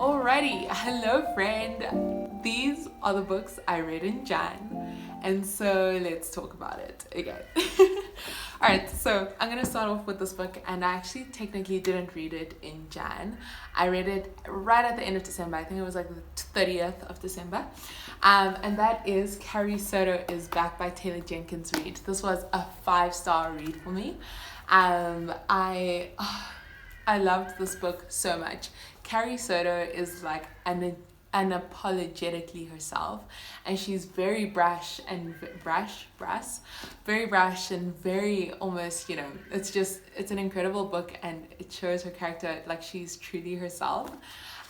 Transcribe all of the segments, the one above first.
Alrighty, hello friend. These are the books I read in Jan, and so let's talk about it again. Alright, so I'm gonna start off with this book, and I actually technically didn't read it in Jan. I read it right at the end of December. I think it was like the 30th of December. And that is Carrie Soto is Back by Taylor Jenkins Reid. This was a 5-star read for me. I loved this book so much. Carrie Soto is like unapologetically herself, and she's very brash and very brash and very almost, it's an incredible book, and it shows her character like she's truly herself.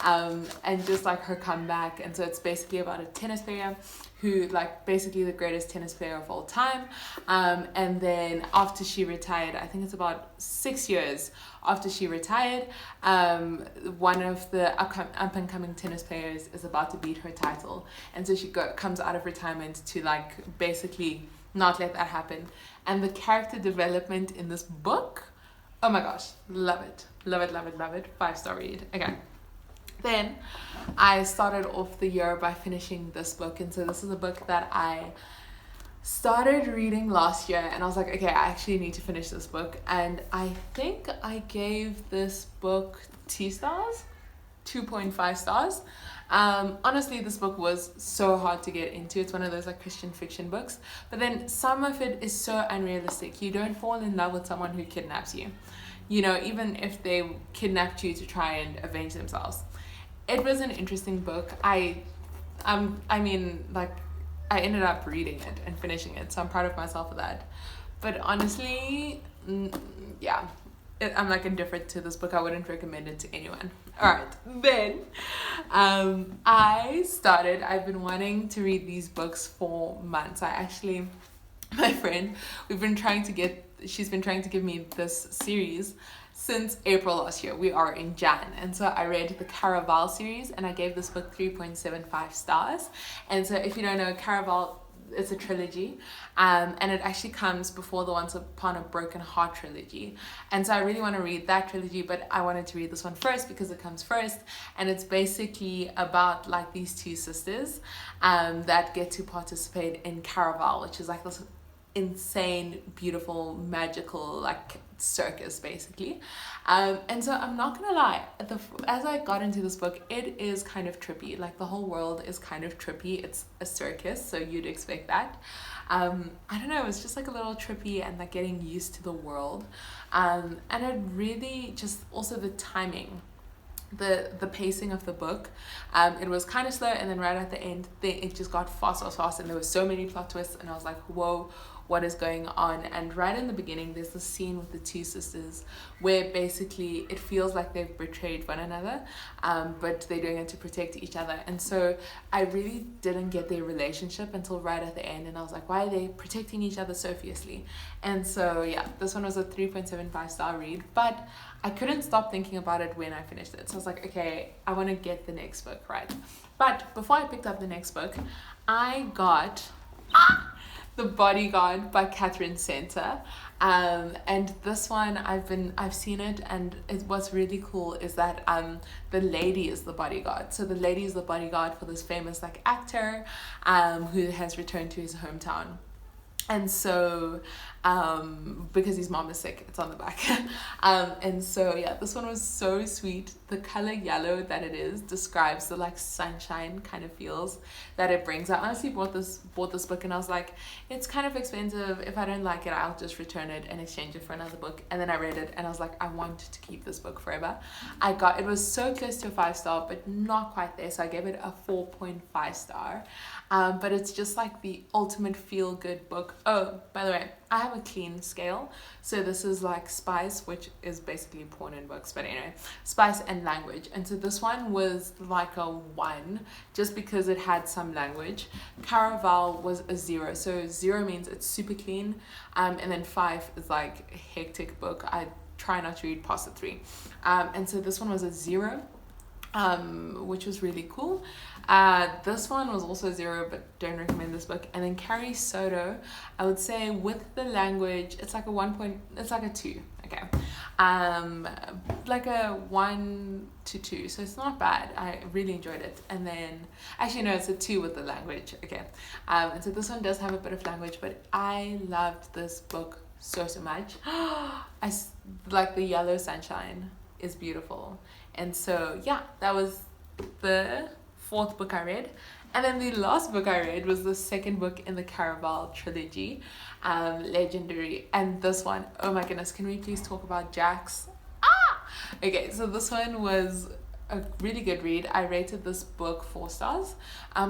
And just like her comeback. And so it's basically about a tennis player who, like, basically the greatest tennis player of all time, and then after she retired, I think it's about 6 years after she retired, one of the up and coming tennis players is about to beat her title, and so she comes out of retirement to like basically not let that happen. And the character development in this book, oh my gosh, love it 5-star read. Okay, then I started off the year by finishing this book, and so this is a book that I started reading last year, and I was like, okay, I actually need to finish this book, and I think I gave this book 2 stars, 2.5 stars. Honestly, this book was so hard to get into. It's one of those like Christian fiction books, but then some of it is so unrealistic. You don't fall in love with someone who kidnaps you, even if they kidnapped you to try and avenge themselves. It was an interesting book. I ended up reading it and finishing it, so I'm proud of myself for that. But honestly, I'm like indifferent to this book. I wouldn't recommend it to anyone. Alright, then I've been wanting to read these books for months. My friend, she's been trying to give me this series since April last year. We are in Jan, and so I read the Caraval series, and I gave this book 3.75 stars. And so if you don't know, Caraval, it's a trilogy, and it actually comes before the Once Upon a Broken Heart trilogy. And so I really want to read that trilogy, but I wanted to read this one first because it comes first, and it's basically about like these 2 sisters that get to participate in Caraval, which is like this insane, beautiful, magical like circus basically. And so I'm not gonna lie, as I got into this book, it is kind of trippy. Like the whole world is kind of trippy. It's a circus, so you'd expect that. I don't know, it was just like a little trippy and like getting used to the world. And it really just also the timing, the pacing of the book, it was kind of slow, and then right at the end it just got fast, and there were so many plot twists, and I was like, whoa, what is going on? And right in the beginning there's this scene with the 2 sisters where basically it feels like they've betrayed one another, but they're doing it to protect each other. And so I really didn't get their relationship until right at the end, and I was like, why are they protecting each other so fiercely? And so yeah, this one was a 3.75 star read, but I couldn't stop thinking about it when I finished it. So I was like, okay, I want to get the next book, right? But before I picked up the next book, I got The Bodyguard by Catherine Center. And this one I've seen it, and what's really cool is that the lady is the bodyguard. So the lady is the bodyguard for this famous like actor who has returned to his hometown. And so because his mom is sick, it's on the back. And so yeah, this one was so sweet. The color yellow that it is describes the like sunshine kind of feels that it brings. I honestly bought this book, and I was like, it's kind of expensive. If I don't like it, I'll just return it and exchange it for another book. And then I read it, and I was like, I want to keep this book forever. It was so close to a 5-star, but not quite there, so I gave it a 4.5 star. But it's just like the ultimate feel good book. Oh, by the way, I have a clean scale, so this is like spice, which is basically porn in books, but anyway, spice and language. And so this one was like a 1 just because it had some language. Caraval was a 0, so 0 means it's super clean, and then 5 is like a hectic book. I try not to read past a 3, and so this one was a 0, which was really cool. This one was also 0, but don't recommend this book. And then Carrie Soto, I would say with the language, it's like a 2. Okay. Like a 1 to 2, so it's not bad. I really enjoyed it. And then actually no, it's a 2 with the language. Okay. And so this one does have a bit of language, but I loved this book so much. Like the yellow sunshine is beautiful. And so yeah, that was the 4th book I read. And then the last book I read was the 2nd book in the Caraval trilogy, Legendary. And this one, oh my goodness, can we please talk about Jax? Okay, so this one was a really good read. I rated this book 4 stars.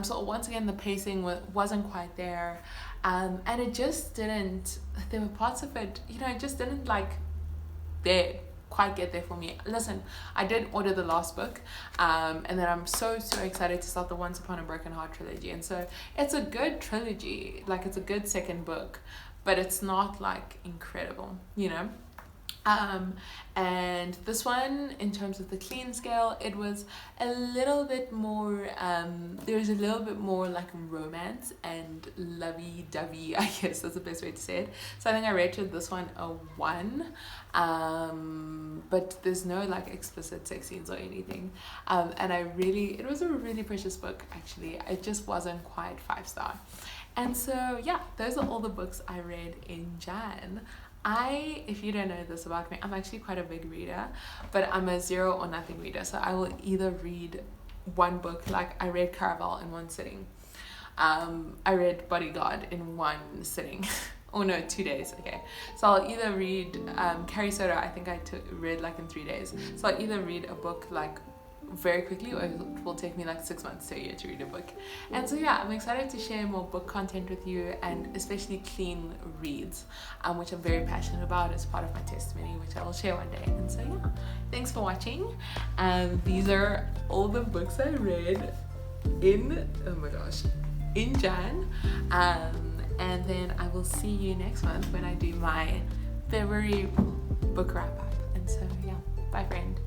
So once again, the pacing wasn't quite there. And it just didn't, there were parts of it, it just didn't quite get there for me. Listen, I did order the last book, and then I'm so excited to start the Once Upon a Broken Heart trilogy. And so it's a good trilogy, like it's a good 2nd book, but it's not like incredible, and this one, in terms of the clean scale, it was a little bit more, there was a little bit more like romance and lovey-dovey, I guess that's the best way to say it. So I think I rated this one a 1, but there's no like explicit sex scenes or anything. And it was a really precious book, actually. It just wasn't quite 5-star. And so yeah, those are all the books I read in Jan. If you don't know this about me, I'm actually quite a big reader, but I'm a 0 or nothing reader. So I will either read one book, like I read Caraval in 1 sitting. I read Bodyguard in 1 sitting. Oh no, 2 days. Okay, so I'll either read Carrie Soda. I think I read like in 3 days. So I'll either read a book like very quickly, or it will take me like 6 months to a year to read a book. And so yeah, I'm excited to share more book content with you, and especially clean reads, which I'm very passionate about as part of my testimony, which I will share one day. And so yeah, thanks for watching. These are all the books I read in Jan, and then I will see you next month when I do my February book wrap up. And so yeah, bye friend.